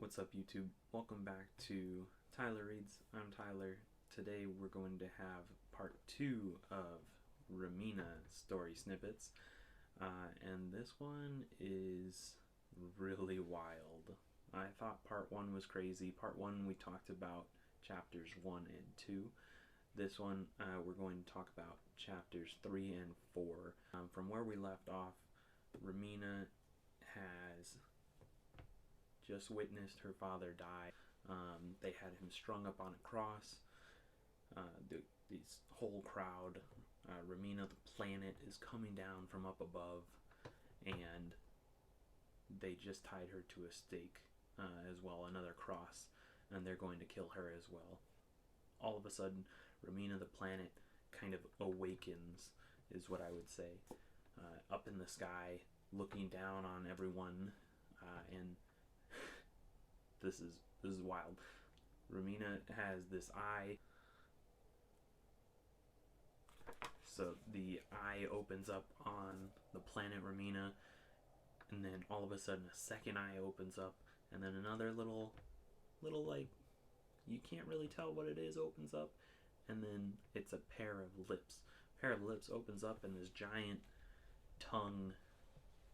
What's up, YouTube? Welcome back to Tyler Reads. I'm Tyler. Today we're going to have part 2 of Remina Story Snippets. And this one is really wild. I thought part 1 was crazy. Part 1 we talked about chapters 1 and 2. This one we're going to talk about chapters 3 and 4. From where we left off, Remina has just witnessed her father die. They had him strung up on a cross. This whole crowd, Remina the planet, is coming down from up above, and they just tied her to a stake as well, another cross, and they're going to kill her as well. All of a sudden, Remina the planet kind of awakens, is what I would say, up in the sky, looking down on everyone, and this is wild. Remina has this eye. So the eye opens up on the planet Remina, and then all of a sudden a second eye opens up, and then another little like, you can't really tell what it is, opens up, and then it's a pair of lips. A pair of lips opens up, and this giant tongue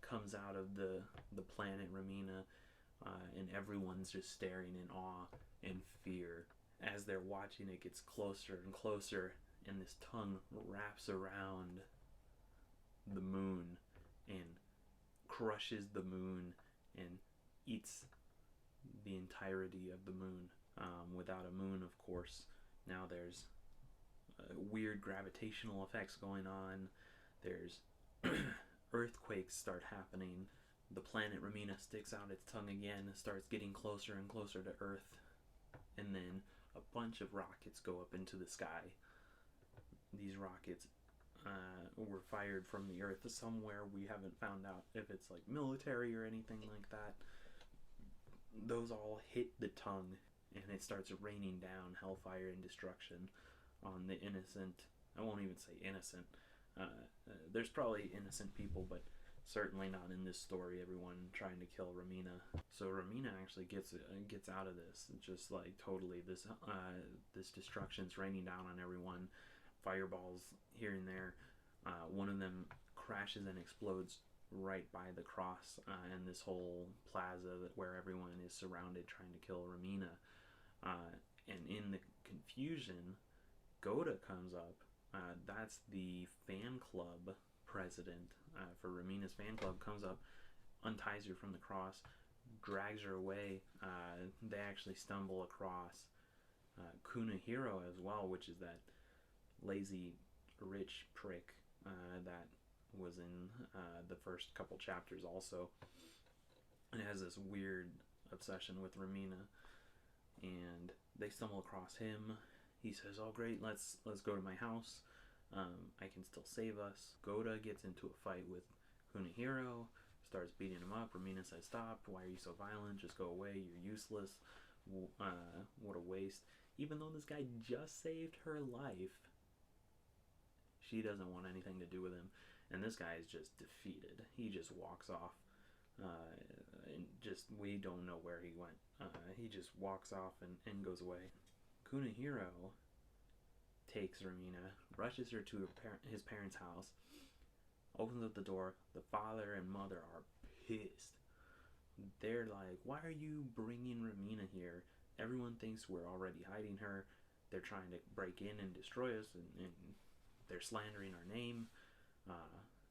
comes out of the planet Remina. And everyone's just staring in awe and fear. As they're watching, it gets closer and closer, and this tongue wraps around the moon and crushes the moon and eats the entirety of the moon. Without a moon, of course, now there's weird gravitational effects going on. There's earthquakes start happening. The planet Remina sticks out its tongue again, starts getting closer and closer to Earth, and then a bunch of rockets go up into the sky. These rockets were fired from the Earth somewhere. We haven't found out if it's like military or anything like that. Those all hit the tongue, and it starts raining down hellfire and destruction on the innocent. I won't even say innocent. There's probably innocent people, but certainly not in this story. Everyone trying to kill Remina. So Remina actually gets out of this. Just like totally, this destruction's raining down on everyone. Fireballs here and there. One of them crashes and explodes right by the cross and this whole plaza where everyone is surrounded trying to kill Remina. And in the confusion, Goda comes up. That's the fan club president for Remina's fan club, comes up, unties her from the cross, drags her away. They actually stumble across Kunihiro as well, which is that lazy rich prick that was in the first couple chapters also, and has this weird obsession with Remina, and they stumble across him. He says, "Oh great, let's go to my house. I can still save us." Goda gets into a fight with Kunihiro, starts beating him up. Remina says, "Stop, why are you so violent? Just go away, you're useless. What a waste." Even though this guy just saved her life, she doesn't want anything to do with him. And this guy is just defeated. He just walks off. And just, we don't know where he went. He just walks off and goes away. Kunihiro takes Remina, rushes her to his parents' house, opens up the door. The father and mother are pissed. They're like, "Why are you bringing Remina here? Everyone thinks we're already hiding her. They're trying to break in and destroy us, and they're slandering our name."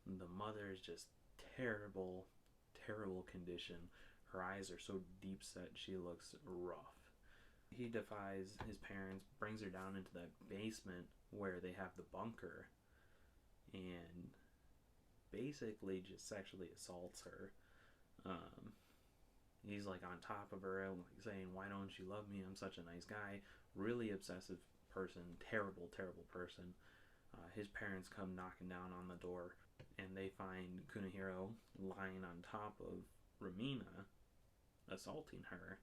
The mother is just terrible, terrible condition. Her eyes are so deep set, she looks rough. He defies his parents, brings her down into that basement where they have the bunker, and basically just sexually assaults her. He's like on top of her, like saying, "Why don't you love me? I'm such a nice guy." Really obsessive person, terrible, terrible person. His parents come knocking down on the door, and they find Kunihiro lying on top of Remina, assaulting her.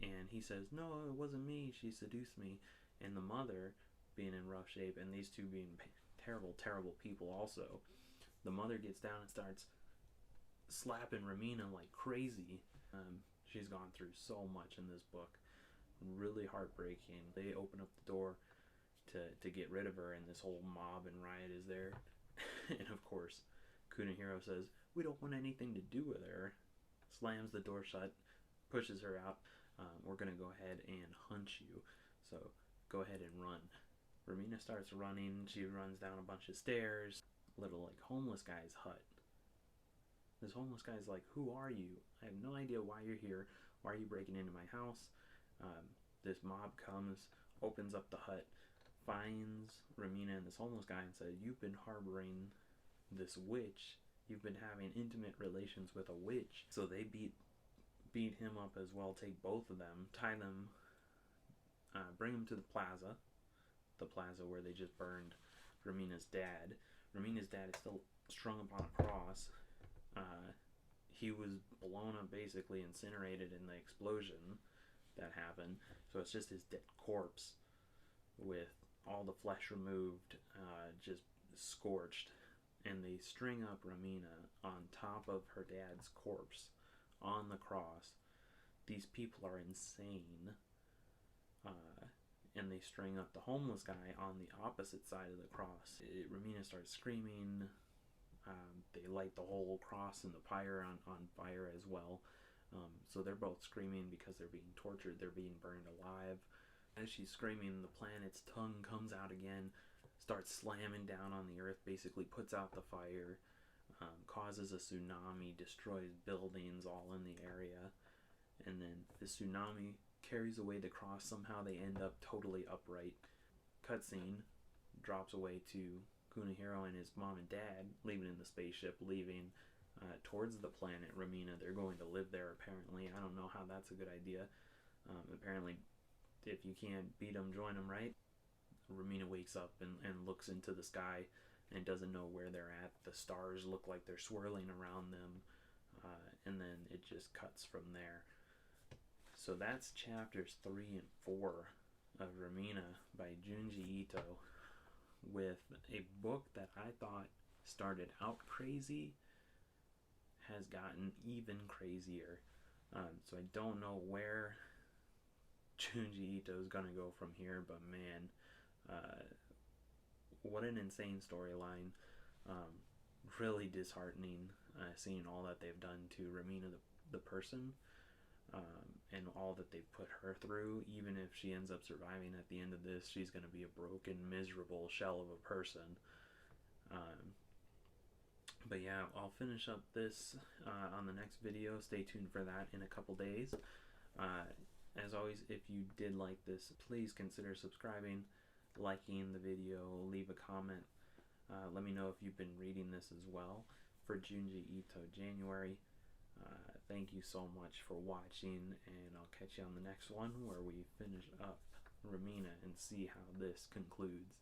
And he says, "No, it wasn't me. She seduced me." And the mother, being in rough shape, and these two being terrible, terrible people also, the mother gets down and starts slapping Remina like crazy. She's gone through so much in this book. Really heartbreaking. They open up the door to get rid of her, and this whole mob and riot is there. And of course, Kunihiro says, "We don't want anything to do with her." Slams the door shut, pushes her out. "We're going to go ahead and hunt you, so go ahead and run." Remina starts running. She runs down a bunch of stairs. Little, like, homeless guy's hut. This homeless guy's like, "Who are you? I have no idea why you're here. Why are you breaking into my house?" This mob comes, opens up the hut, finds Remina and this homeless guy and says, "You've been harboring this witch. You've been having intimate relations with a witch." So they beat him up as well, take both of them, tie them, bring them to the plaza where they just burned Remina's dad. Remina's dad is still strung upon a cross. He was blown up, basically incinerated in the explosion that happened. So it's just his dead corpse with all the flesh removed, just scorched. And they string up Remina on top of her dad's corpse on the cross. These people are insane. And they string up the homeless guy on the opposite side of the cross. Remina starts screaming. They light the whole cross and the pyre on fire as well. So they're both screaming because they're being tortured. They're being burned alive. As she's screaming, the planet's tongue comes out again, starts slamming down on the earth, basically puts out the fire, causes a tsunami, destroys buildings all in the area. And then the tsunami carries away the cross. Somehow they end up totally upright. Cutscene, drops away to Kunihiro and his mom and dad, leaving in the spaceship, leaving towards the planet Remina. They're going to live there, apparently. I don't know how that's a good idea. Apparently, if you can't beat them, join them, right? Remina wakes up and looks into the sky and doesn't know where they're at. The stars look like they're swirling around them. And then it just cuts from there. So that's chapters 3 and 4 of Remina by Junji Ito, with a book that I thought started out crazy, has gotten even crazier. So I don't know where Junji Ito is going to go from here, but man, what an insane storyline. Really disheartening seeing all that they've done to Remina the person, and all that they've put her through. Even if she ends up surviving at the end of this, she's going to be a broken, miserable shell of a person. But yeah, I'll finish up this on the next video. Stay tuned for that in a couple days. As always, if you did like this, please consider subscribing, liking the video, leave a comment. Let me know if you've been reading this as well. For Junji Ito January, thank you so much for watching, and I'll catch you on the next one where we finish up Remina and see how this concludes.